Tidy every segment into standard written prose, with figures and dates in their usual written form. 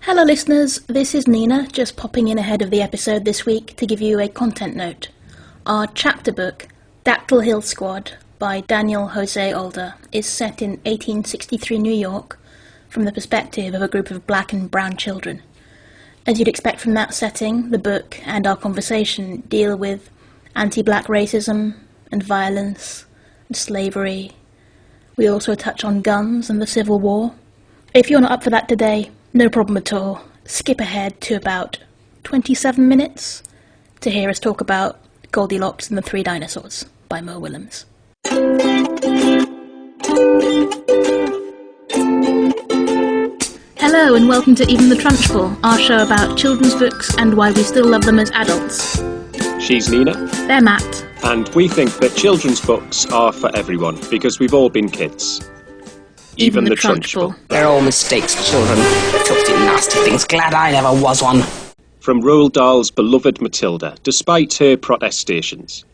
Hello listeners, this is Nina, just popping in ahead of the episode this week to give you a content note. Our chapter book, Dactyl Hill Squad, by Daniel José Older, is set in 1863 New York from the perspective of a group of black and brown children. As you'd expect from that setting, the book and our conversation deal with anti-black racism and violence and slavery. We also touch on guns and the Civil War. If you're not up for that today, no problem at all. Skip ahead to about 27 minutes to hear us talk about Goldilocks and the Three Dinosaurs by Mo Willems. Hello and welcome to Even the Trunchbull, our show about children's books and why we still love them as adults. She's Nina. They're Matt. And we think that children's books are for everyone, because we've all been kids. Even the Trunchbull. They're all mistakes, children. Filthy, nasty things. Glad I never was one. From Roald Dahl's beloved Matilda, despite her protestations.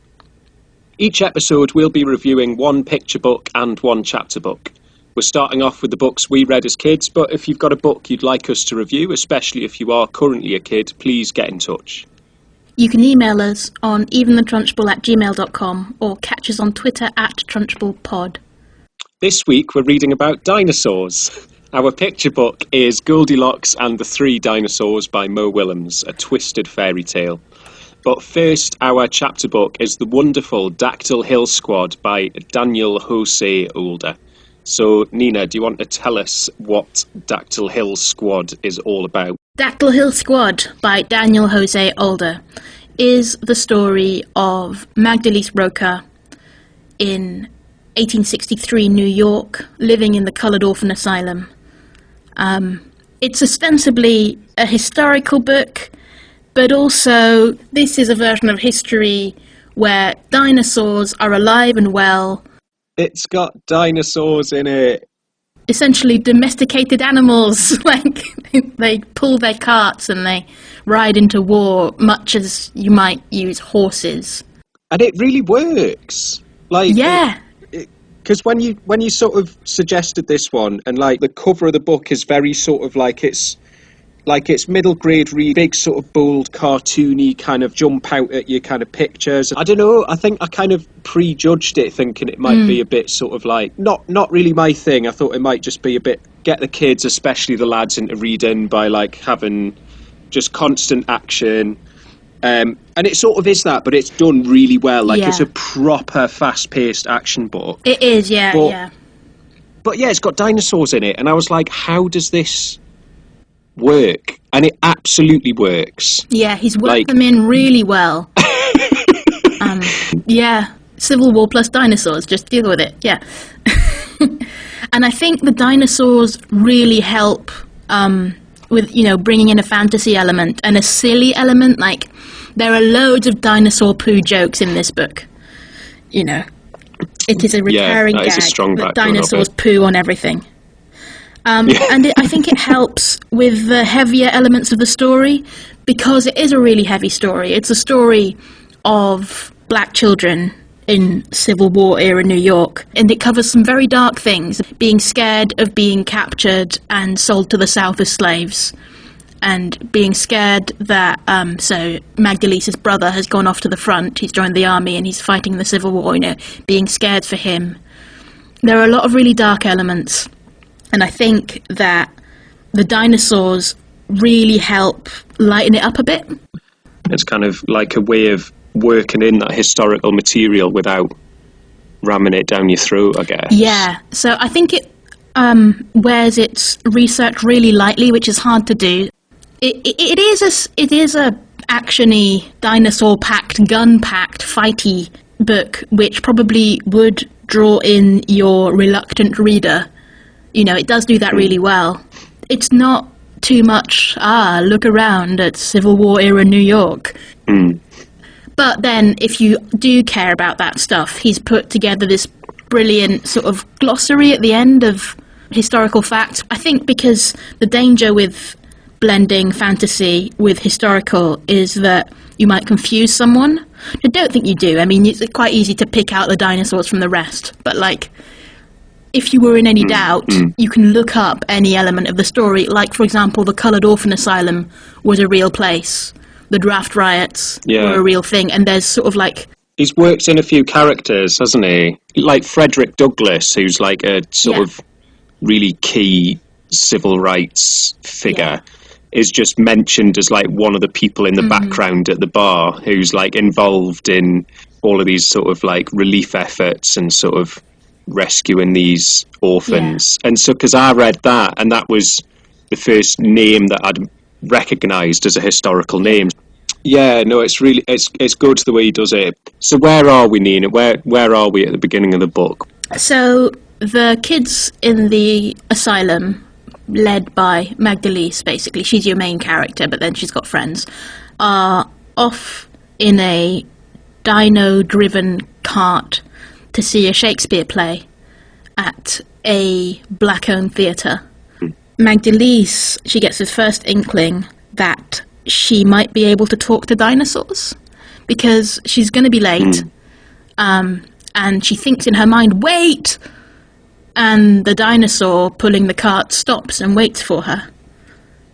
Each episode we'll be reviewing one picture book and one chapter book. We're starting off with the books we read as kids, but if you've got a book you'd like us to review, especially if you are currently a kid, please get in touch. You can email us on eventhetrunchbull@gmail.com or catch us on Twitter @TrunchbullPod. This week we're reading about dinosaurs. Our picture book is Goldilocks and the Three Dinosaurs by Mo Willems, a twisted fairy tale. But first, our chapter book is the wonderful Dactyl Hill Squad by Daniel José Older. So, Nina, do you want to tell us what Dactyl Hill Squad is all about? Dactyl Hill Squad by Daniel José Older is the story of Magdalise Roca in 1863 New York, living in the Coloured Orphan Asylum. It's ostensibly a historical book, but also this is a version of history where dinosaurs are alive and well. It's got dinosaurs in it. Essentially domesticated animals, like they pull their carts and they ride into war, much as you might use horses. And it really works. Yeah. Because when you sort of suggested this one, and like the cover of the book is very sort of like it's middle grade read, big sort of bold cartoony kind of jump out at you kind of pictures. I don't know, I think I kind of prejudged it thinking it might be a bit sort of like not really my thing. I thought it might just be a bit get the kids, especially the lads, into reading by like having just constant action. And it sort of is that, but it's done really well. It's a proper fast-paced action book. It is, yeah. But yeah, it's got dinosaurs in it, and I was like, how does this work? And it absolutely works. Yeah, he's worked them in really well. Civil War plus dinosaurs, just deal with it, yeah. And I think the dinosaurs really help with, bringing in a fantasy element and a silly element. Like, there are loads of dinosaur poo jokes in this book. It is a recurring gag that dinosaurs poo on everything. And I think it helps with the heavier elements of the story because it is a really heavy story. It's a story of black children in Civil War era New York, and it covers some very dark things, being scared of being captured and sold to the South as slaves, and being scared that so Magdalise's brother has gone off to the front, he's joined the army and he's fighting the Civil War, being scared for him. There are a lot of really dark elements, and I think that the dinosaurs really help lighten it up a bit. It's kind of like a way of working in that historical material without ramming it down your throat, I guess. Yeah, so I think it wears its research really lightly, which is hard to do. It is a actiony, dinosaur-packed, gun-packed, fighty book, which probably would draw in your reluctant reader. It does do that really well. It's not too much, look around at Civil War era New York. But then, if you do care about that stuff, he's put together this brilliant sort of glossary at the end of historical facts. I think because the danger with blending fantasy with historical is that you might confuse someone. I don't think you do. I mean, it's quite easy to pick out the dinosaurs from the rest, but if you were in any doubt, you can look up any element of the story. Like, for example, the Coloured Orphan Asylum was a real place. The draft riots were a real thing. And there's sort of like... He's worked in a few characters, hasn't he? Like Frederick Douglass, who's like a sort of really key civil rights figure, is just mentioned as like one of the people in the background at the bar who's like involved in all of these sort of like relief efforts and sort of rescuing these orphans. And so, because I read that, and that was the first name that I'd recognised as a historical name. Yeah, no, it's really it's good the way he does it. So where are we, Nina? Where are we at the beginning of the book? So the kids in the asylum, led by Magdalise, basically, she's your main character, but then she's got friends, are off in a dino-driven cart to see a Shakespeare play at a black-owned theatre. Magdalise, she gets this first inkling that she might be able to talk to dinosaurs because she's going to be late, and she thinks in her mind, wait! And the dinosaur pulling the cart stops and waits for her.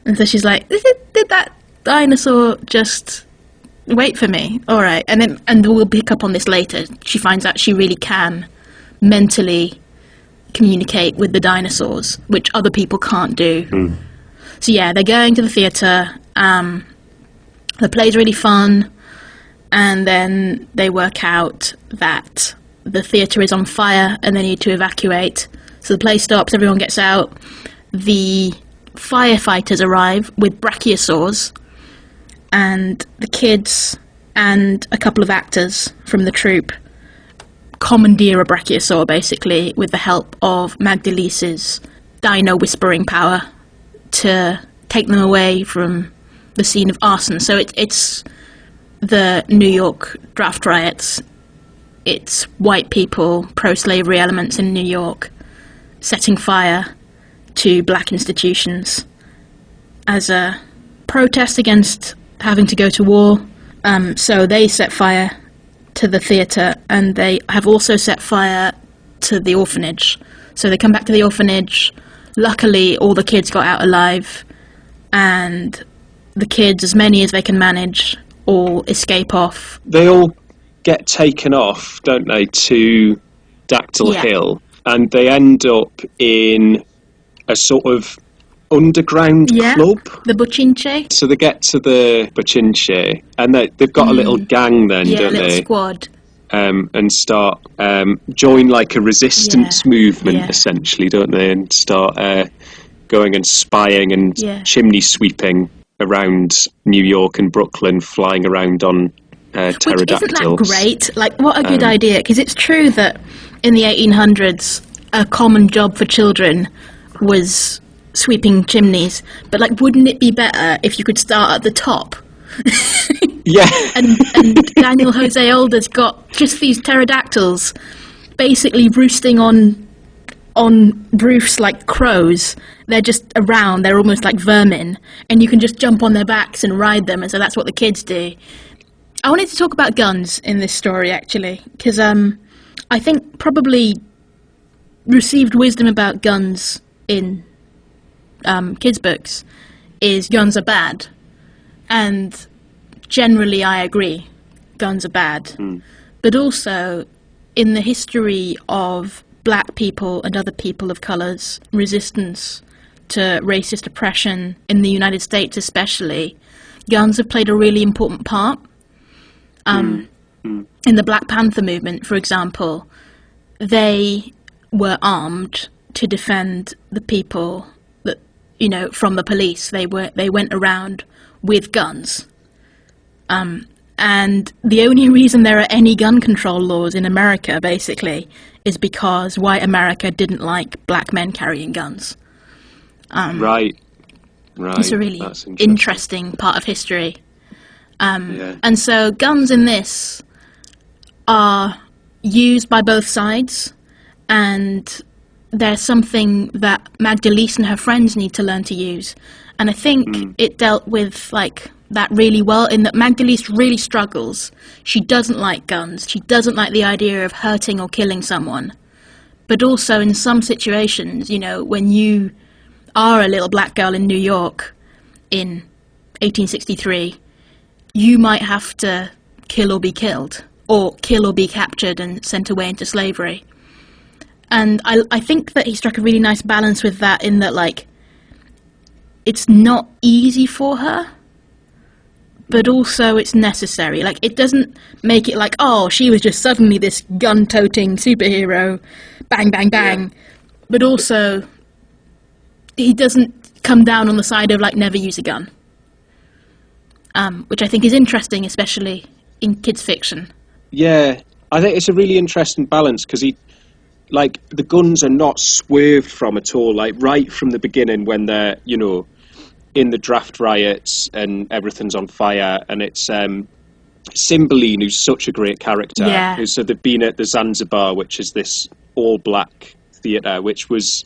And so she's like, did that dinosaur just wait for me? All right. And we'll pick up on this later. She finds out she really can mentally communicate with the dinosaurs, which other people can't do. So yeah, they're going to the theatre. The play's really fun, and then they work out that the theatre is on fire and they need to evacuate. So the play stops, everyone gets out. The firefighters arrive with brachiosaurs, and the kids and a couple of actors from the troupe commandeer a brachiosaur, basically, with the help of Magdalise's dino whispering power to take them away from the scene of arson. So it's the New York draft riots. It's white people, pro-slavery elements in New York, setting fire to black institutions as a protest against having to go to war. So they set fire to the theatre, and they have also set fire to the orphanage. So they come back to the orphanage. Luckily, all the kids got out alive, and the kids, as many as they can manage, all escape off. They all get taken off, don't they, to Dactyl Hill, and they end up in a sort of underground club. The Bochinche. So they get to the Bochinche, and they've got a little gang then, don't they? Yeah, a little squad. squad. And start, join like a resistance movement, essentially, don't they? And start going and spying and chimney sweeping around New York and Brooklyn, flying around on pterodactyls. Isn't that great? Like, what a good idea, because it's true that in the 1800s, a common job for children was sweeping chimneys, but like, wouldn't it be better if you could start at the top? and Daniel José Older's got just these pterodactyls basically roosting on roofs like crows. They're just around, they're almost like vermin, and you can just jump on their backs and ride them, and so that's what the kids do. I wanted to talk about guns in this story, actually, because I think probably received wisdom about guns in kids' books is guns are bad. And generally I agree, guns are bad. But also, in the history of black people and other people of colours, resistance to racist oppression in the United States especially, guns have played a really important part. In the Black Panther movement, for example, they were armed to defend the people that, from the police. They went around with guns. And the only reason there are any gun control laws in America, basically, is because white America didn't like black men carrying guns. Right. It's a really interesting part of history. And so guns in this are used by both sides, and they're something that Magdalise and her friends need to learn to use. And I think it dealt with that really well, in that Magdalise really struggles. She doesn't like guns. She doesn't like the idea of hurting or killing someone. But also in some situations, you know, when you are a little black girl in New York in 1863, you might have to kill or be killed, or kill or be captured and sent away into slavery. And I think that he struck a really nice balance with that, in that, like, it's not easy for her, but also it's necessary. Like, it doesn't make it like, oh, she was just suddenly this gun-toting superhero, bang, bang, bang. Yeah. But also, he doesn't come down on the side of, like, never use a gun. Which I think is interesting, especially in kids' fiction. Yeah, I think it's a really interesting balance, because like, the guns are not swerved from at all. Like, right from the beginning, when they're, you know, in the draft riots and everything's on fire, and it's Cymbeline, who's such a great character. Yeah. So they've been at the Zanzibar, which is this all-black theatre, which was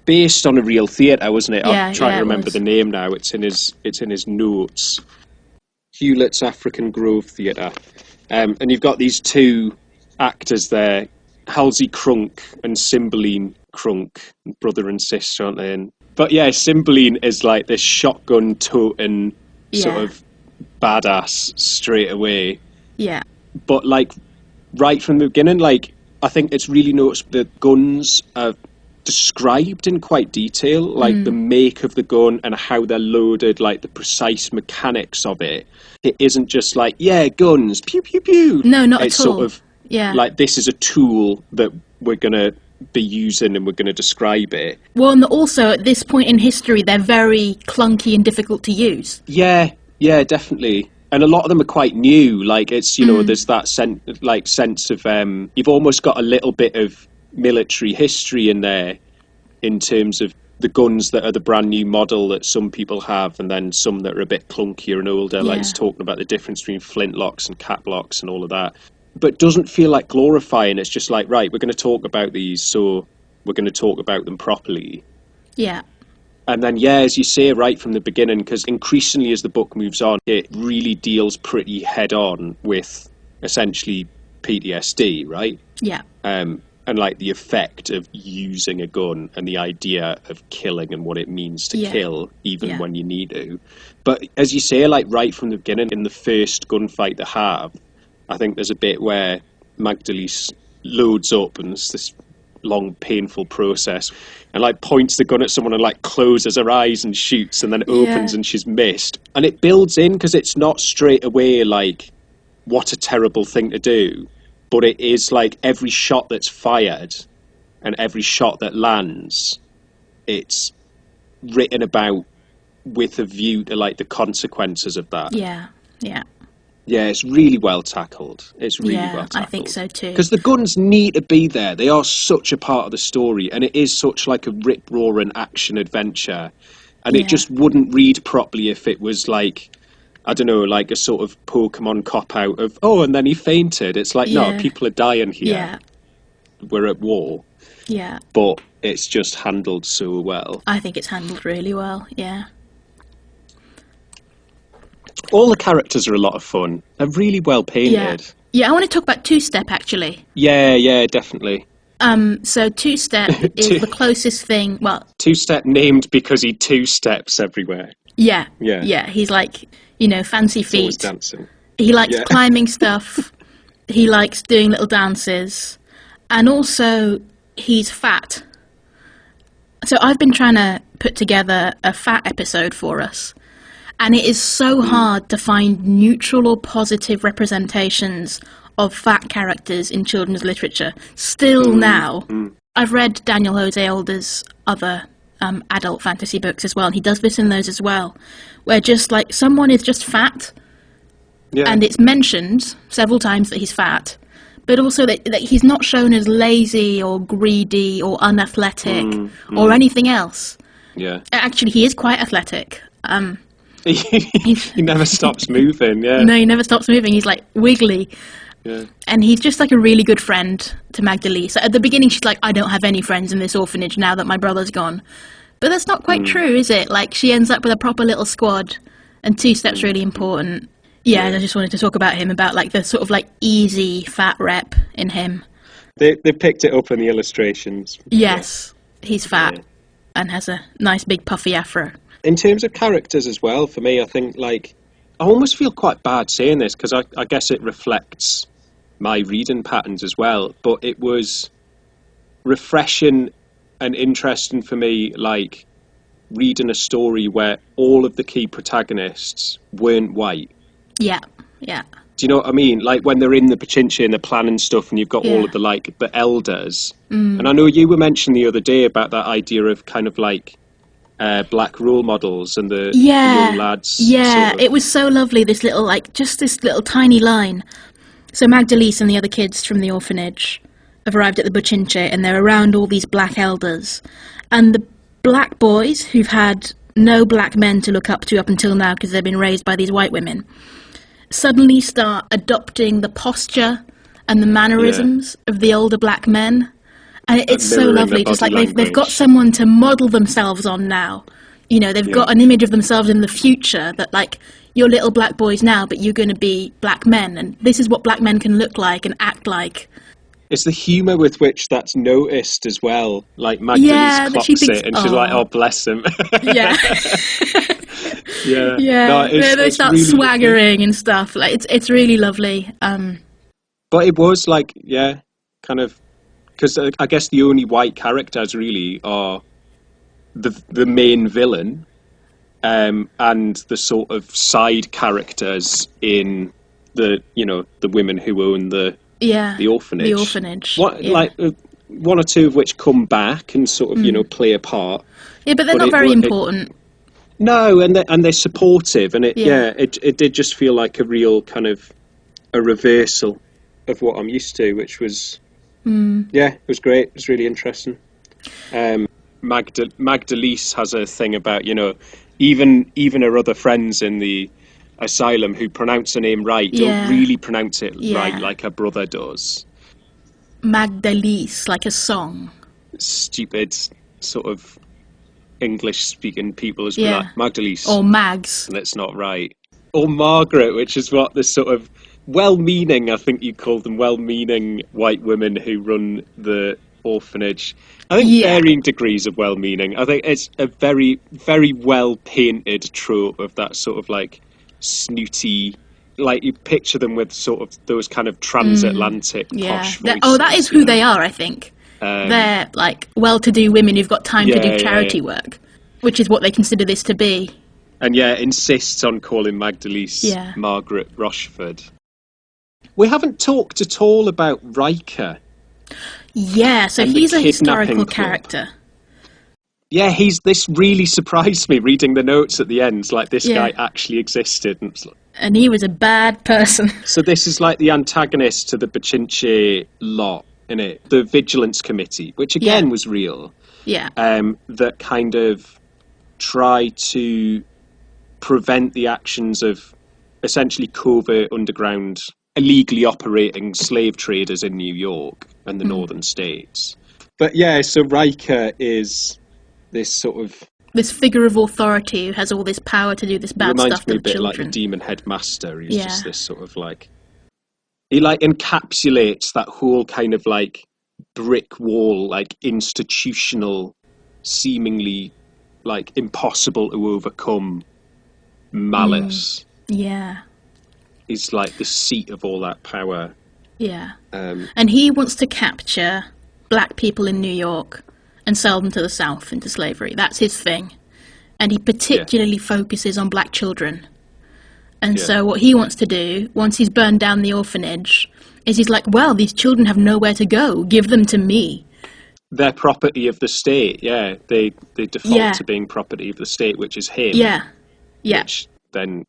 based on a real theatre, wasn't it? Yeah, I'm trying to remember the name now. It's in his notes. Hewlett's African Grove Theatre. And you've got these two actors there, Halsey Crunk and Cymbeline Crunk, brother and sister, aren't they? But yeah, Cymbeline is like this shotgun-toting sort of badass straight away. Yeah. But like, right from the beginning, like, I think it's really noticed that guns are described in quite detail, like the make of the gun and how they're loaded, like the precise mechanics of it. It isn't just like, yeah, guns, pew, pew, pew. No, not it's at all. Sort of like, this is a tool that we're going to be using and we're going to describe it. Well, and also at this point in history, they're very clunky and difficult to use. Yeah, definitely. And a lot of them are quite new. Like, it's, you know, there's that sense of, you've almost got a little bit of military history in there, in terms of the guns that are the brand new model that some people have, and then some that are a bit clunkier and older, like it's talking about the difference between flintlocks and caplocks and all of that. But doesn't feel like glorifying. It's just like, right, we're going to talk about these, so we're going to talk about them properly. Yeah. And then, yeah, as you say, right from the beginning, because increasingly as the book moves on, it really deals pretty head-on with essentially PTSD, right? Yeah. And like the effect of using a gun and the idea of killing and what it means to kill, even when you need to. But as you say, like, right from the beginning, in the first gunfight they have, I think there's a bit where Magdalene loads up, and it's this long, painful process, and like points the gun at someone and like closes her eyes and shoots, and then it opens and she's missed. And it builds in, because it's not straight away like, what a terrible thing to do, but it is like every shot that's fired and every shot that lands, it's written about with a view to like the consequences of that. Yeah. Yeah, it's really well tackled. It's really well tackled. I think so too. Because the guns need to be there. They are such a part of the story, and it is such like a rip-roaring action adventure. And it just wouldn't read properly if it was like, I don't know, like a sort of Pokemon cop-out of, oh, and then he fainted. It's like, no, people are dying here. Yeah. We're at war. Yeah. But it's just handled so well. I think it's handled really well, yeah. All the characters are a lot of fun. They're really well painted. Yeah, I want to talk about Two-Step, actually. Yeah, definitely. So Two-Step is the closest thing, well... Two-Step named because he two-steps everywhere. Yeah. He's like, you know, fancy feet. Always dancing. He likes climbing stuff. He likes doing little dances. And also, he's fat. So I've been trying to put together a fat episode for us. And it is so hard to find neutral or positive representations of fat characters in children's literature. Still now. I've read Daniel José Older's other adult fantasy books as well, and he does this in those as well, where just like someone is just fat, and it's mentioned several times that he's fat, but also that he's not shown as lazy or greedy or unathletic or anything else. Yeah. Actually, he is quite athletic. He never stops moving, No, he never stops moving. He's like wiggly. Yeah. And he's just like a really good friend to Magdalene. So at the beginning she's like, I don't have any friends in this orphanage now that my brother's gone. But that's not quite true, is it? Like, she ends up with a proper little squad, and Two-Step's really important. Yeah, and I just wanted to talk about him, about like the sort of like easy fat rep in him. They picked it up in the illustrations. Yes, he's fat Yeah. and has a nice big puffy afro. In terms of characters as well, for me, I think, like, I almost feel quite bad saying this because I guess it reflects my reading patterns as well, but it was refreshing and interesting for me, like, reading a story where all of the key protagonists weren't white. Yeah, yeah. Do you know what I mean? Like when they're in the Pachincha and they're planning stuff and you've got all Yeah. of the, like, the elders. And I know you were mentioning the other day about that idea of kind of like black role models and the young lads. Yeah, sort of. it was so lovely, this little, like, just this little tiny line. So Magdalise and the other kids from the orphanage have arrived at the Pachincha and they're around all these black elders. And the black boys, who've had no black men to look up to up until now because they've been raised by these white women, suddenly start adopting the posture and the mannerisms of the older black men. And it's so mirroring lovely, their just like body they've got language. someone to model themselves on now. You know, they've got an image of themselves in the future that, like, you're little black boys now, but you're going to be black men, and this is what black men can look like and act like. It's the humour with which that's noticed as well. Like Magdalene Yeah, that clocks she thinks, it and she's like, "Oh, bless him." Yeah. Yeah, Yeah, No, they it's start really swaggering and stuff. Like, it's really lovely. But it was like, yeah, kind of, because I guess the only white characters really are the main villain, and the sort of side characters in the women who own the orphanage. The orphanage. Like one or two of which come back and sort of play a part. Yeah, but they're not very important. No, and they're supportive, and it did just feel like a real kind of a reversal of what I'm used to, which was it was great. It was really interesting. Magdalise has a thing about even her other friends in the asylum who pronounce her name right don't really pronounce it right like her brother does. Magdalise, like a song. Stupid sort of English-speaking people as well, like Magdalise. Or Mags. And it's not right. Or Margaret, which is what this sort of well-meaning, I think you call them, well-meaning white women who run the orphanage. I think varying degrees of well-meaning. I think it's a very, very well-painted trope of that sort of like snooty, like you picture them with sort of those kind of transatlantic posh voices. That is who they are, I think. They're like well-to-do women who've got time to do charity work, which is what they consider this to be. And insists on calling Magdalise Margaret Rochford. We haven't talked at all about Riker. Yeah, so he's a historical character. Yeah, this really surprised me reading the notes at the end. Like, this guy actually existed. And he was a bad person. So this is like the antagonist to the Pachincha lot, innit? The Vigilance Committee, which again was real. Yeah. That kind of try to prevent the actions of essentially covert underground, illegally operating slave traders in New York and the northern states. But so Riker is this sort of... this figure of authority who has all this power to do this bad stuff to the children. Reminds me a bit like the demon headmaster. He's just this sort of like... He like encapsulates that whole kind of like brick wall, like institutional, seemingly like impossible to overcome malice. Yeah. He's like the seat of all that power. Yeah. And he wants to capture black people in New York and sell them to the South into slavery. That's his thing. And he particularly focuses on black children. And so what he wants to do, once he's burned down the orphanage, is he's like, well, these children have nowhere to go. Give them to me. They're property of the state, They default to being property of the state, which is him. Yeah. Which then,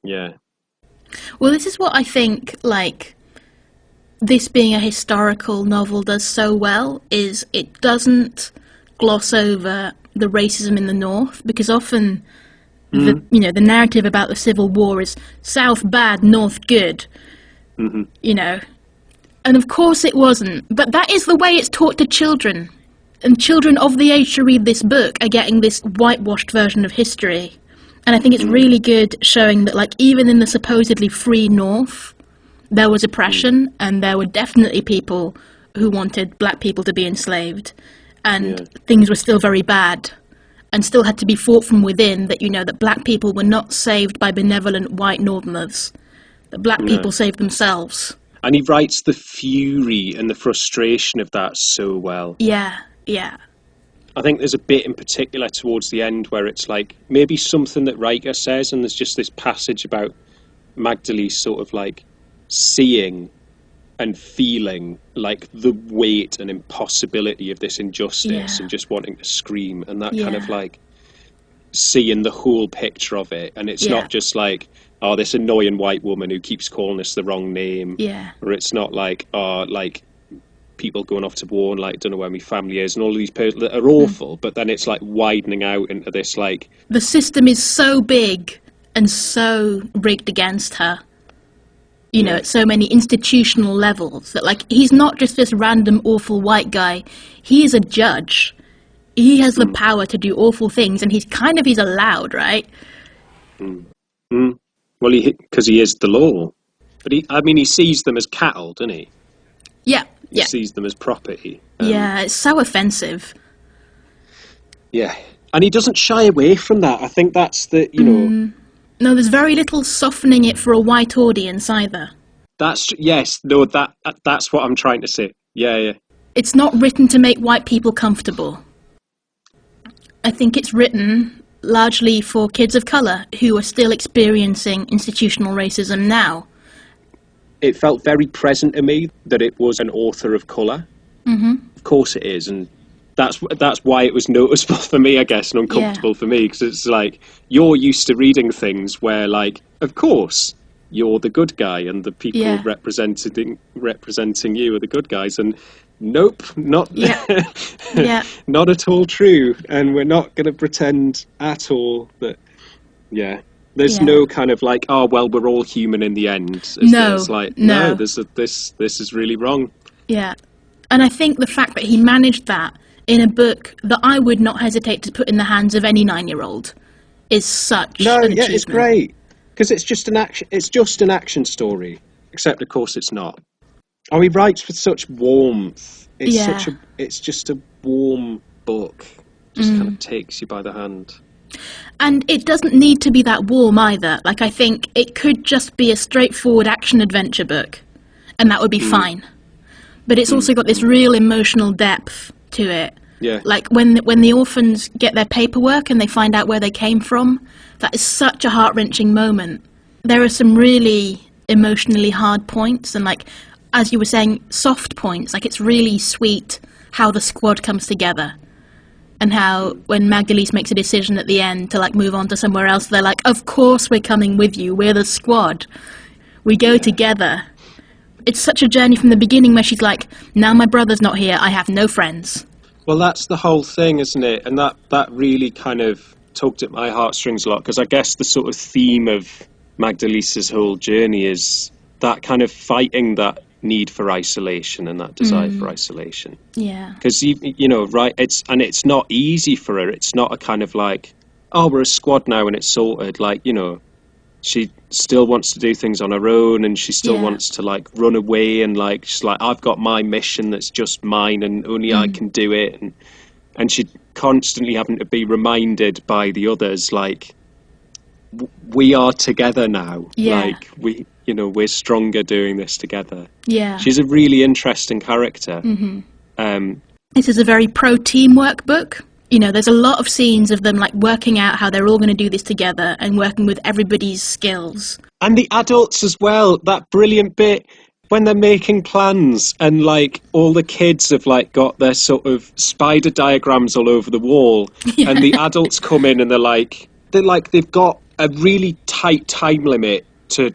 Well, this is what I think, like, this being a historical novel does so well, is it doesn't gloss over the racism in the North, because often the narrative about the Civil War is South bad, North good, and of course it wasn't, but that is the way it's taught to children, and children of the age to read this book are getting this whitewashed version of history. And I think it's really good showing that, like, even in the supposedly free North, there was oppression, and there were definitely people who wanted black people to be enslaved, and things were still very bad, and still had to be fought from within, that, you know, that black people were not saved by benevolent white northerners, that black people saved themselves. And he writes the fury and the frustration of that so well. Yeah. I think there's a bit in particular towards the end where it's like maybe something that Riker says, and there's just this passage about Magdalene sort of like seeing and feeling like the weight and impossibility of this injustice and just wanting to scream, and that kind of like seeing the whole picture of it, and it's not just like, oh, this annoying white woman who keeps calling us the wrong name, or it's not like, oh, like people going off to war and like don't know where my family is, and all of these people that are awful, but then it's like widening out into this like the system is so big and so rigged against her, you know, at so many institutional levels, that like he's not just this random awful white guy, he is a judge. He has the power to do awful things, and he's allowed, right? Well, because he is the law, but he sees them as cattle, doesn't he? He sees them as property. It's so offensive. Yeah, and he doesn't shy away from that. I think that's the, you know. No, there's very little softening it for a white audience either. That's what I'm trying to say. Yeah. It's not written to make white people comfortable. I think it's written largely for kids of colour who are still experiencing institutional racism now. It felt very present to me that it was an author of colour. Of course it is, and that's why it was noticeable for me, I guess, and uncomfortable for me, because it's like, you're used to reading things where, like, of course, you're the good guy, and the people representing you are the good guys, and nope, not not at all true, and we're not going to pretend at all that, there's no kind of like, oh, well, we're all human in the end. It's like, no, this is really wrong. Yeah. And I think the fact that he managed that in a book that I would not hesitate to put in the hands of any 9-year-old is such an achievement. It's great, because it's just an action story, except of course it's not. Oh, he writes with such warmth. It's just a warm book. Just kind of takes you by the hand. And it doesn't need to be that warm either. Like, I think it could just be a straightforward action adventure book, and that would be fine. But it's also got this real emotional depth to it. Yeah. Like when the orphans get their paperwork and they find out where they came from, that is such a heart-wrenching moment. There are some really emotionally hard points, and like, as you were saying, soft points. Like, it's really sweet how the squad comes together, and how when Magdalene makes a decision at the end to like move on to somewhere else, they're like, of course we're coming with you, we're the squad, we go together. It's such a journey from the beginning where she's like, now my brother's not here, I have no friends. Well, that's the whole thing, isn't it? And that really kind of tugged at my heartstrings a lot, because I guess the sort of theme of Magdalene's whole journey is that kind of fighting that need for isolation and that desire for isolation. Yeah. Because, you know, right, it's not easy for her. It's not a kind of like, oh, we're a squad now and it's sorted. Like, you know, she still wants to do things on her own, and she still wants to like run away, and like she's like, I've got my mission that's just mine and only I can do it, and she constantly having to be reminded by the others, like, we are together now. Like, we're stronger doing this together. She's a really interesting character. This is a very pro teamwork book. You know, there's a lot of scenes of them like working out how they're all going to do this together and working with everybody's skills. And the adults as well, that brilliant bit when they're making plans and like all the kids have like got their sort of spider diagrams all over the wall, and the adults come in and they've got a really tight time limit to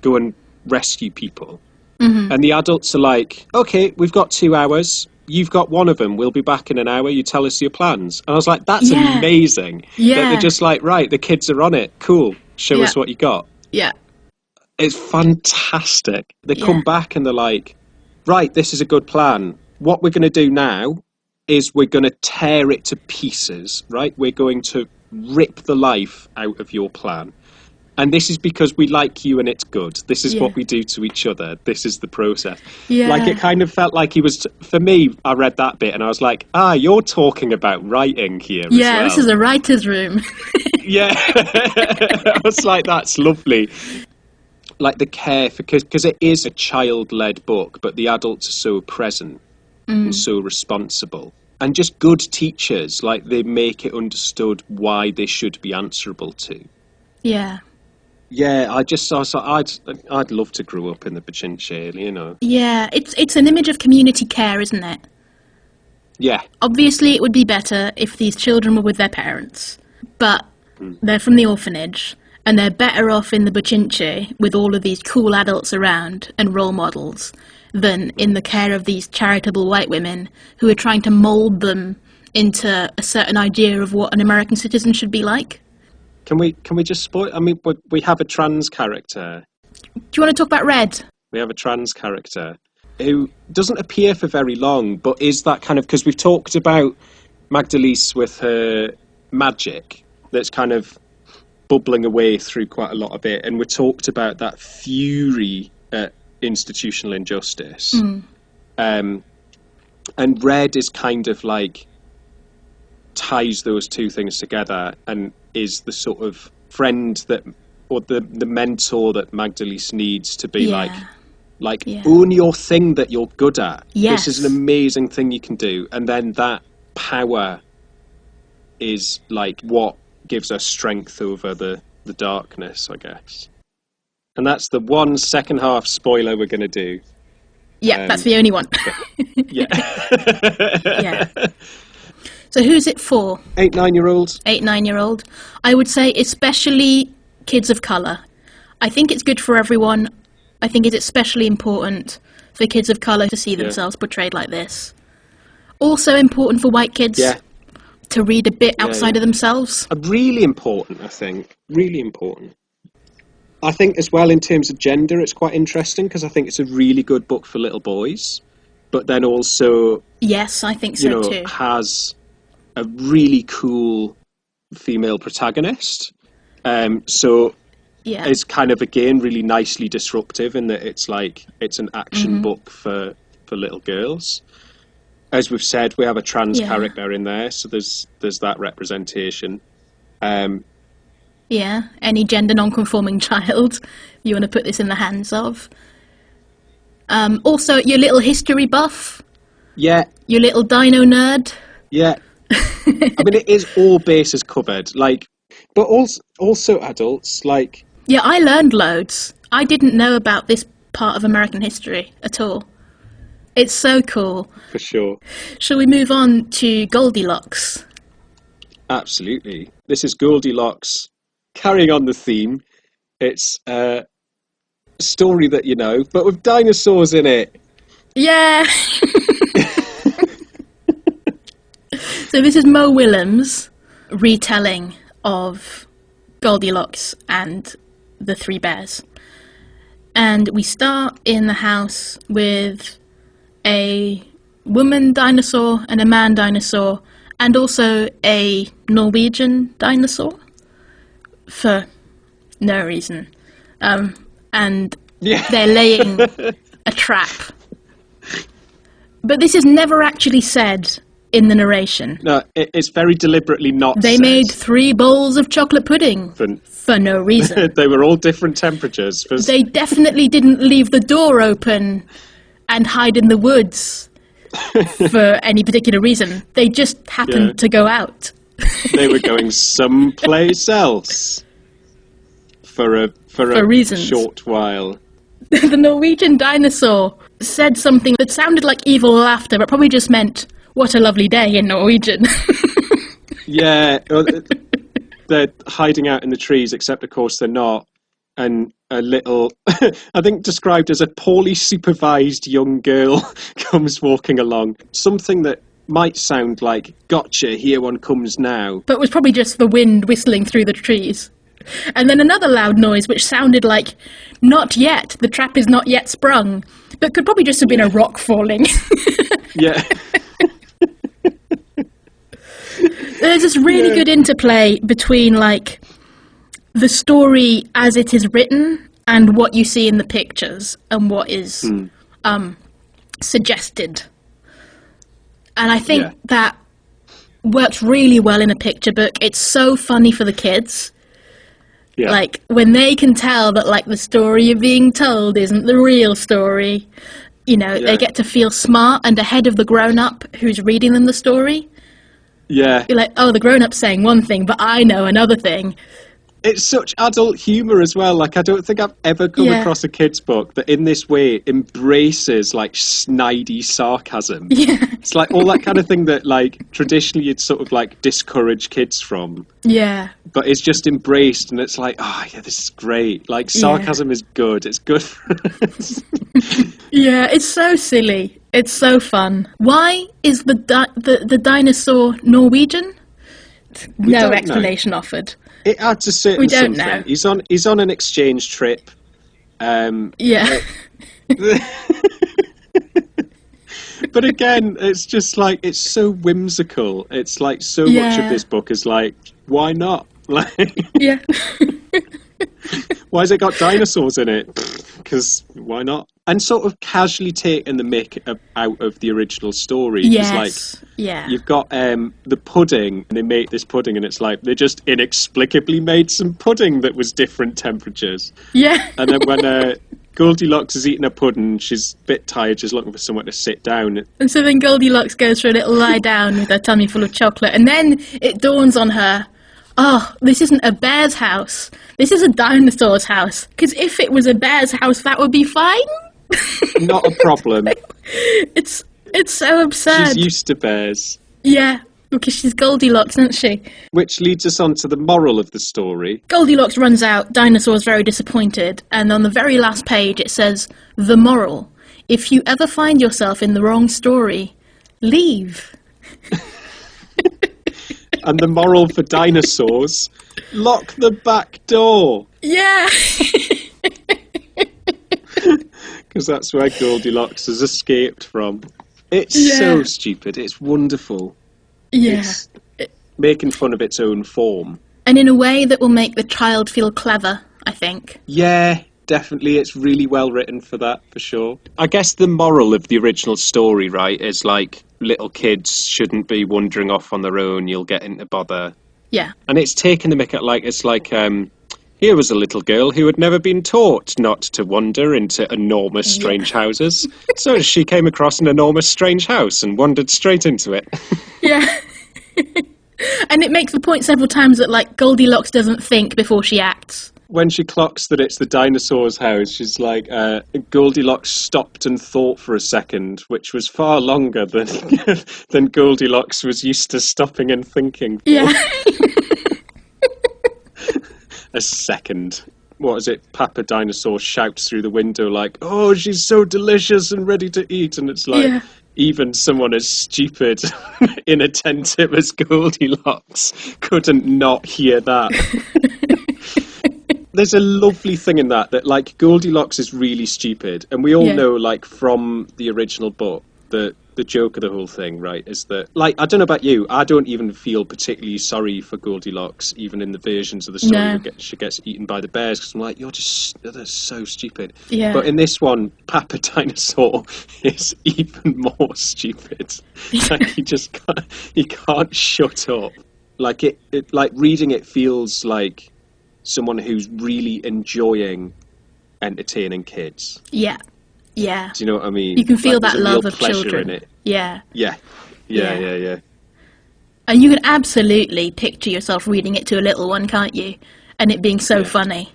go and rescue people. And the adults are like, okay, we've got 2 hours. You've got one of them. We'll be back in an hour. You tell us your plans. And I was like, that's amazing. That they're just like, right, the kids are on it. Cool. Show us what you got. Yeah. It's fantastic. They come back and they're like, right, this is a good plan. What we're going to do now is we're going to tear it to pieces, right? We're going to rip the life out of your plan. And this is because we like you and it's good. This is Yeah. what we do to each other. This is the process. Yeah. Like, it kind of felt like he was, for me, I read that bit and I was like, you're talking about writing here as well. This is a writer's room. Yeah. I was like, that's lovely. Like the care, because it is a child-led book, but the adults are so present and so responsible. And just good teachers, like they make it understood why they should be answerable to. Yeah. Yeah, I'd love to grow up in the Pichinche, you know. Yeah, it's an image of community care, isn't it? Yeah. Obviously, it would be better if these children were with their parents, but they're from the orphanage, and they're better off in the Pichinche with all of these cool adults around and role models than in the care of these charitable white women who are trying to mould them into a certain idea of what an American citizen should be like. Can we just spoil? I mean, we have a trans character. Do you want to talk about Red? We have a trans character who doesn't appear for very long, but is that kind of, because we've talked about Magdalise with her magic that's kind of bubbling away through quite a lot of it, and we talked about that fury at institutional injustice. And Red is kind of like ties those two things together and is the sort of friend that, or the mentor that Magdalise needs to be like own your thing that you're good at. Yes. This is an amazing thing you can do. And then that power is like what gives us strength over the darkness, I guess. And that's the one second half spoiler we're going to do. Yeah, that's the only one. Yeah. Yeah. So who's it for? 8-9-year-olds. 8-9-year-old. I would say especially kids of colour. I think it's good for everyone. I think it's especially important for kids of colour to see themselves portrayed like this. Also important for white kids to read a bit outside of themselves. Really important, I think. Really important. I think as well in terms of gender, it's quite interesting because I think it's a really good book for little boys, but then also, yes, I think so too. Has a really cool female protagonist. So it's kind of, again, really nicely disruptive in that it's like, it's an action book for little girls. As we've said, we have a trans character in there, so there's that representation. Yeah, any gender non-conforming child you want to put this in the hands of. Also, your little history buff. Yeah. Your little dino nerd. Yeah. I mean, it is all bases covered, like, but also adults, like... Yeah, I learned loads. I didn't know about this part of American history at all. It's so cool. For sure. Shall we move on to Goldilocks? Absolutely. This is Goldilocks. Carrying on the theme, it's a story that you know, but with dinosaurs in it. Yeah! So this is Mo Willems' retelling of Goldilocks and the Three Bears. And we start in the house with a woman dinosaur and a man dinosaur, and also a Norwegian dinosaur. For no reason. And they're laying a trap. But this is never actually said in the narration. No, it's very deliberately not They said. made 3 bowls of chocolate pudding for no reason. They were all different temperatures. They definitely didn't leave the door open and hide in the woods for any particular reason. They just happened to go out. They were going someplace else for a reasons. short while. The Norwegian dinosaur said something that sounded like evil laughter, but probably just meant, "What a lovely day" in Norwegian. Yeah, they're hiding out in the trees, except of course they're not. And a little, I think described as a poorly supervised young girl comes walking along. Something that might sound like, "Gotcha, here one comes now." But was probably just the wind whistling through the trees. And then another loud noise which sounded like, "Not yet, the trap is not yet sprung," but could probably just have been a rock falling. Yeah. There's this really good interplay between, like, the story as it is written and what you see in the pictures and what is suggested. And I think that works really well in a picture book. It's so funny for the kids. Yeah. Like, when they can tell that, like, the story you're being told isn't the real story, you know, they get to feel smart and ahead of the grown-up who's reading them the story. Yeah. You're like, oh, the grown-up's saying one thing, but I know another thing. It's such adult humour as well. Like, I don't think I've ever come across a kid's book that in this way embraces, like, snidey sarcasm. Yeah. It's like all that kind of thing that, like, traditionally you'd sort of, like, discourage kids from. Yeah. But it's just embraced, and it's like, oh, yeah, this is great. Like, sarcasm is good. It's good for us. Yeah, it's so silly. It's so fun. Why is the dinosaur Norwegian? No explanation offered. It adds a certain something. Know. He's on an exchange trip. Yeah. But again, it's just like, it's so whimsical. It's like so much of this book is like, why not? Like, yeah. Why has it got dinosaurs in it? Because why not? And sort of casually taking the mick out of the original story. Yes. Like, you've got the pudding, and they make this pudding, and it's like they just inexplicably made some pudding that was different temperatures. Yeah. And then when Goldilocks is eating a pudding, she's a bit tired, she's looking for somewhere to sit down. And so then Goldilocks goes for a little lie down with her tummy full of chocolate, and then it dawns on her, oh, this isn't a bear's house. This is a dinosaur's house. Because if it was a bear's house, that would be fine. Not a problem. It's so absurd. She's used to bears. Yeah, because she's Goldilocks, isn't she? Which leads us on to the moral of the story. Goldilocks runs out, Dinosaur's very disappointed, and on the very last page it says, the moral. If you ever find yourself in the wrong story, leave. And the moral for dinosaurs, lock the back door. Yeah. Because that's where Goldilocks has escaped from. It's so stupid. It's wonderful. Yeah. It's making fun of its own form. And in a way that will make the child feel clever, I think. Yeah, definitely. It's really well written for that, for sure. I guess the moral of the original story, right, is like, little kids shouldn't be wandering off on their own. You'll get into bother. Yeah. And it's taken the mick at, like, it's like, here was a little girl who had never been taught not to wander into enormous strange houses. So she came across an enormous strange house and wandered straight into it. Yeah. And it makes the point several times that, like, Goldilocks doesn't think before she acts. When she clocks that it's the dinosaur's house, she's like, Goldilocks stopped and thought for a second, which was far longer than Goldilocks was used to stopping and thinking for. Yeah. A second. What is it? Papa Dinosaur shouts through the window like, oh, she's so delicious and ready to eat. And it's like, even someone as stupid, inattentive as Goldilocks couldn't not hear that. There's a lovely thing in that, like, Goldilocks is really stupid. And we all know, like, from the original book, the joke of the whole thing, right, is that, like, I don't know about you, I don't even feel particularly sorry for Goldilocks, even in the versions of the story where she gets eaten by the bears, because I'm like, that's so stupid. Yeah. But in this one, Papa Dinosaur is even more stupid. Like, he can't shut up. Like, like, reading it feels like someone who's really enjoying entertaining kids. Yeah. Yeah. Do you know what I mean? You can feel like, that love of pleasure children. In it. Yeah. Yeah. And you can absolutely picture yourself reading it to a little one, can't you? And it being so funny.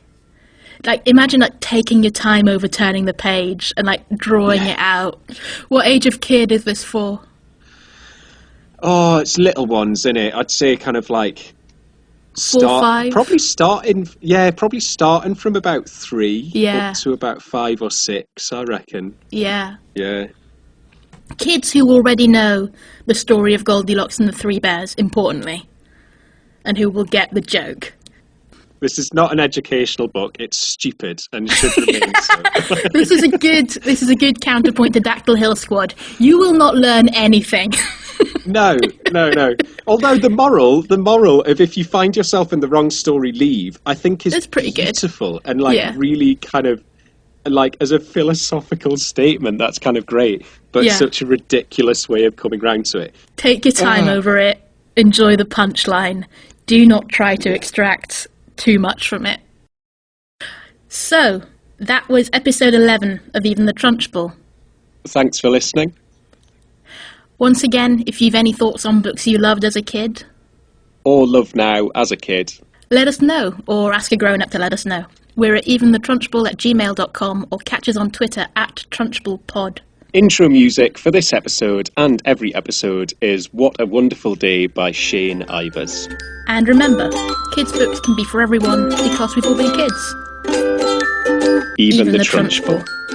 Like, imagine, like, taking your time over turning the page and, like, drawing it out. What age of kid is this for? Oh, it's little ones, isn't it? I'd say kind of like 4, 5? Probably starting from about 3 up to about 5 or 6, I reckon. Yeah. Yeah. Kids who already know the story of Goldilocks and the Three Bears, importantly, and who will get the joke. This is not an educational book. It's stupid and should remain so. This is a good counterpoint to Dactyl Hill Squad. You will not learn anything. No. Although the moral of if you find yourself in the wrong story, leave, I think is It's pretty beautiful good. and like Yeah. really kind of like as a philosophical statement, that's kind of great, but Yeah. such a ridiculous way of coming round to it. Take your time over it. Enjoy the punchline. Do not try to extract too much from it. So, that was episode 11 of Even the Trunchbull. Thanks for listening. Once again, if you've any thoughts on books you loved as a kid, Or love now as a kid. let us know, or ask a grown-up to let us know. We're at eventhethrunchbull@gmail.com, or catch us on Twitter at TrunchbullPod. Intro music for this episode and every episode is What a Wonderful Day by Shane Ivers. And remember, kids' books can be for everyone because we've all been kids. Even the Trunchbull. Trunchbull.